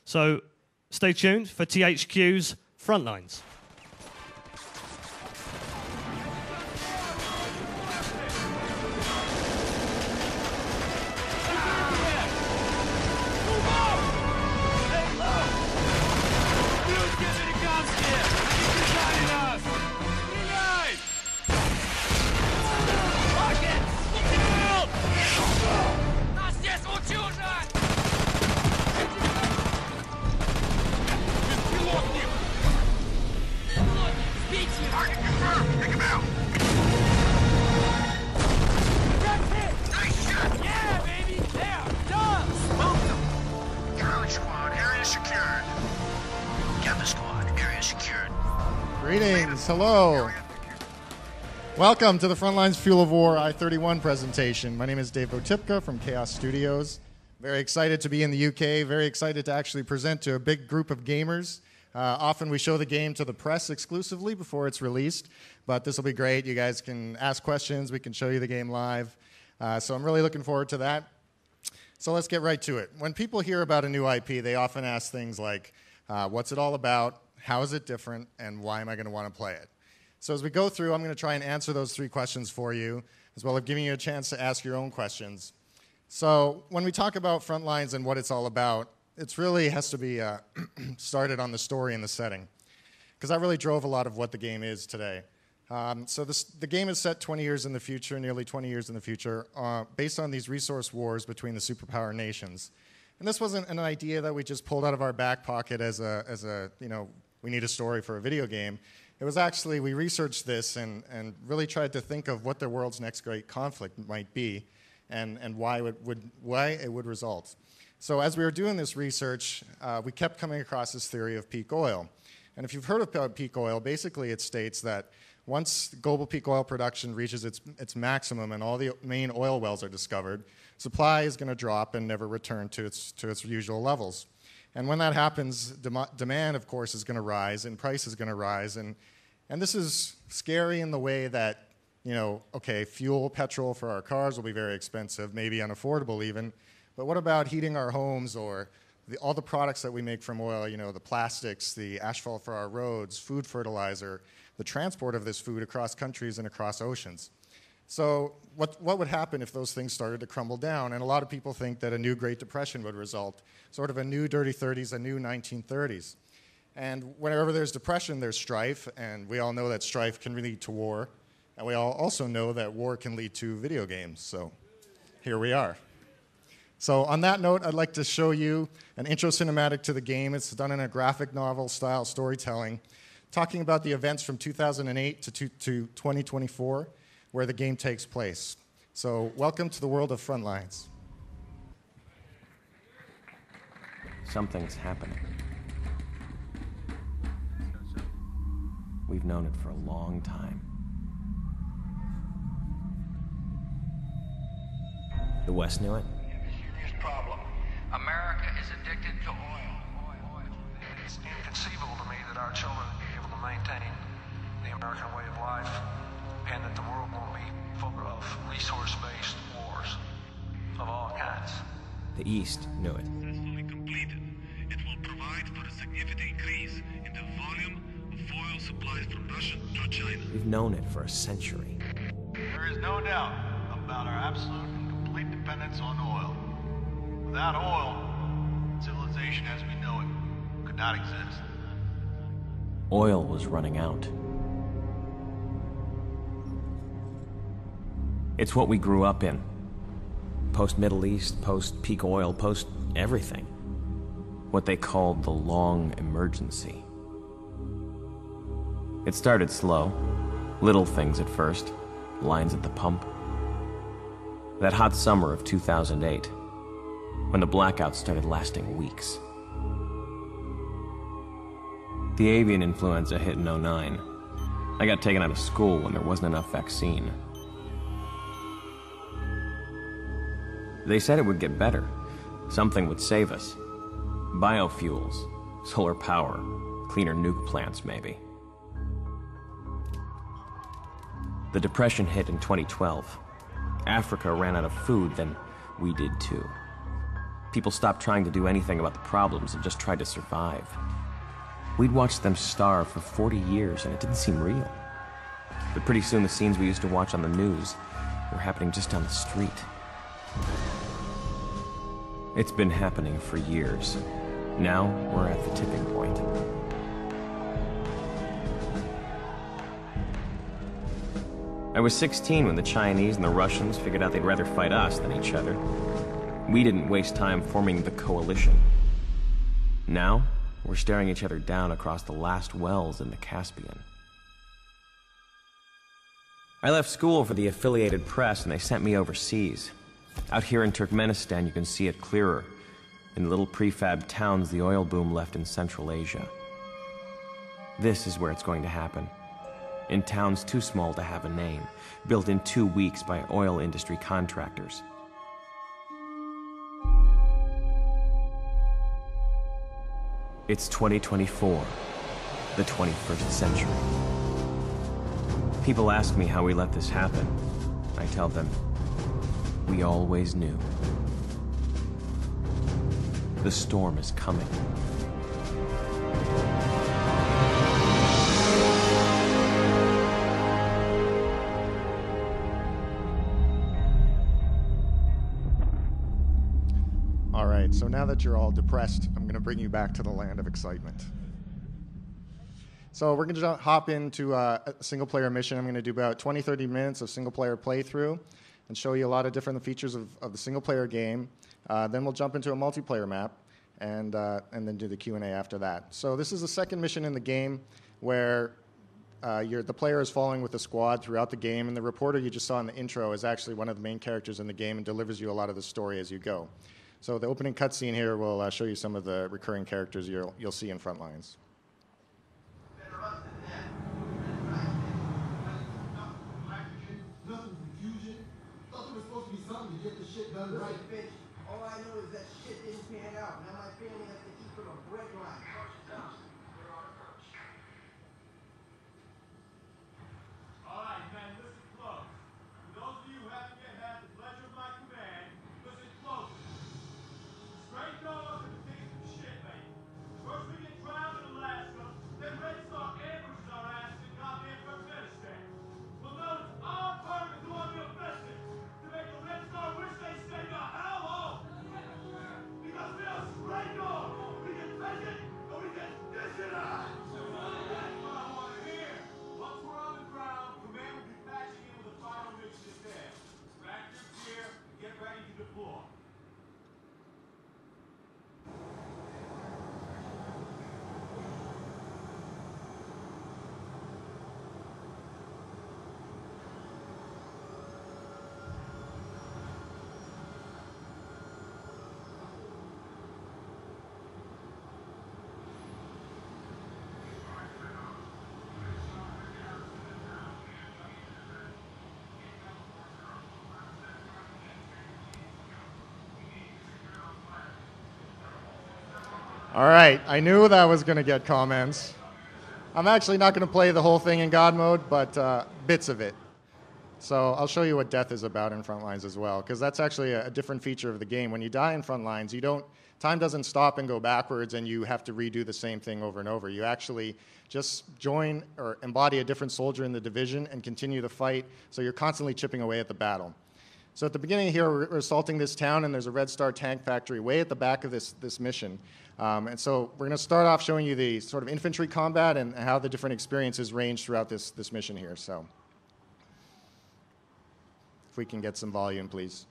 So stay tuned for THQ's Frontlines. Greetings, hello. Welcome to the Frontlines Fuel of War I-31 presentation. My name is Dave Votypka from Chaos Studios. Very excited to be in the UK, very excited to actually present to a big group of gamers. Often we show the game to the press exclusively before it's released, but this will be great. You guys can ask questions, we can show you the game live. So I'm really looking forward to that. So let's get right to it. When people hear about a new IP, they often ask things like, what's it all about? How is it different, and why am I going to want to play it? So as we go through, I'm going to try and answer those three questions for you, as well as giving you a chance to ask your own questions. So when we talk about Frontlines and what it's all about, it really has to be started on the story and the setting, because that really drove a lot of what the game is today. The game is set 20 years in the future, nearly 20 years in the future, based on these resource wars between the superpower nations. And this wasn't an idea that we just pulled out of our back pocket as a we need a story for a video game. It was actually, we researched this and really tried to think of what the world's next great conflict might be and why it would result. So as we were doing this research, we kept coming across this theory of peak oil. And if you've heard about peak oil, basically it states that once global peak oil production reaches its maximum and all the main oil wells are discovered, supply is going to drop and never return to its usual levels. And when that happens, demand, of course, is going to rise, and price is going to rise. And this is scary in the way that, okay, fuel, petrol for our cars will be very expensive, maybe unaffordable even. But what about heating our homes or all the products that we make from oil, the plastics, the asphalt for our roads, food fertilizer, the transport of this food across countries and across oceans? So what would happen if those things started to crumble down? And a lot of people think that a new Great Depression would result, sort of a new dirty 30s, a new 1930s. And whenever there's depression, there's strife, and we all know that strife can lead to war. And we all also know that war can lead to video games, so here we are. So on that note, I'd like to show you an intro cinematic to the game. It's done in a graphic novel style storytelling, talking about the events from 2008 to 2024, where the game takes place. So welcome to the world of Frontlines. Something's happening. We've known it for a long time. The West knew it. Serious problem. America is addicted to oil. It's inconceivable to me that our children will be able to maintain the American way of life, and that the world will be full of resource-based wars of all kinds. The East knew it. Successfully completed, it will provide for a significant increase in the volume of oil supplies from Russia to China. We've known it for a century. There is no doubt about our absolute and complete dependence on oil. Without oil, civilization as we know it could not exist. Oil was running out. It's what we grew up in. Post-Middle East, post-peak oil, post-everything. What they called the long emergency. It started slow. Little things at first. Lines at the pump. That hot summer of 2008, when the blackouts started lasting weeks. The avian influenza hit in '09. I got taken out of school when there wasn't enough vaccine. They said it would get better. Something would save us. Biofuels, solar power, cleaner nuke plants, maybe. The Depression hit in 2012. Africa ran out of food, then we did too. People stopped trying to do anything about the problems and just tried to survive. We'd watched them starve for 40 years and it didn't seem real. But pretty soon the scenes we used to watch on the news were happening just down the street. It's been happening for years. Now we're at the tipping point. I was 16 when the Chinese and the Russians figured out they'd rather fight us than each other. We didn't waste time forming the coalition. Now, we're staring each other down across the last wells in the Caspian. I left school for the affiliated press and they sent me overseas. Out here in Turkmenistan, you can see it clearer. In little prefab towns the oil boom left in Central Asia. This is where it's going to happen. In towns too small to have a name, built in 2 weeks by oil industry contractors. It's 2024, the 21st century. People ask me how we let this happen. I tell them, we always knew. The storm is coming. All right, so now that you're all depressed, I'm going to bring you back to the land of excitement. So we're going to hop into a single-player mission. I'm going to do about 20, 30 minutes of single-player playthrough and show you a lot of different features of the single-player game. Then we'll jump into a multiplayer map and then do the Q&A after that. So this is the second mission in the game where the player is following with a squad throughout the game, and the reporter you just saw in the intro is actually one of the main characters in the game and delivers you a lot of the story as you go. So the opening cutscene here will show you some of the recurring characters you'll see in Frontlines. Right, bitch. All I know is that shit didn't pan out. Now my family has to eat from a bread line. All right, men, listen close. For those of you who haven't yet had the pleasure of my command, listen close. Straight dogs are the things of shit, mate. First we get drowned in Alaska, then Red Star ambushes our asses in goddamn Turkmenistan. Well, no, it's our turn to do our real business. To make the Red Star wish they stayed the hell home. Because we are straight dogs. We get peasant and we get disorganized. That's what I want to hear. Once we're on the ground, command will be patching in with a final mission there. Back your gear and get ready to deploy. All right, I knew that was going to get comments. I'm actually not going to play the whole thing in God mode, but bits of it. So I'll show you what death is about in Frontlines as well, because that's actually a different feature of the game. When you die in Frontlines, time doesn't stop and go backwards, and you have to redo the same thing over and over. You actually just join or embody a different soldier in the division and continue the fight, so you're constantly chipping away at the battle. So at the beginning here, we're assaulting this town, and there's a Red Star tank factory way at the back of this mission. And so we're going to start off showing you the sort of infantry combat and how the different experiences range throughout this mission here. So if we can get some volume, please.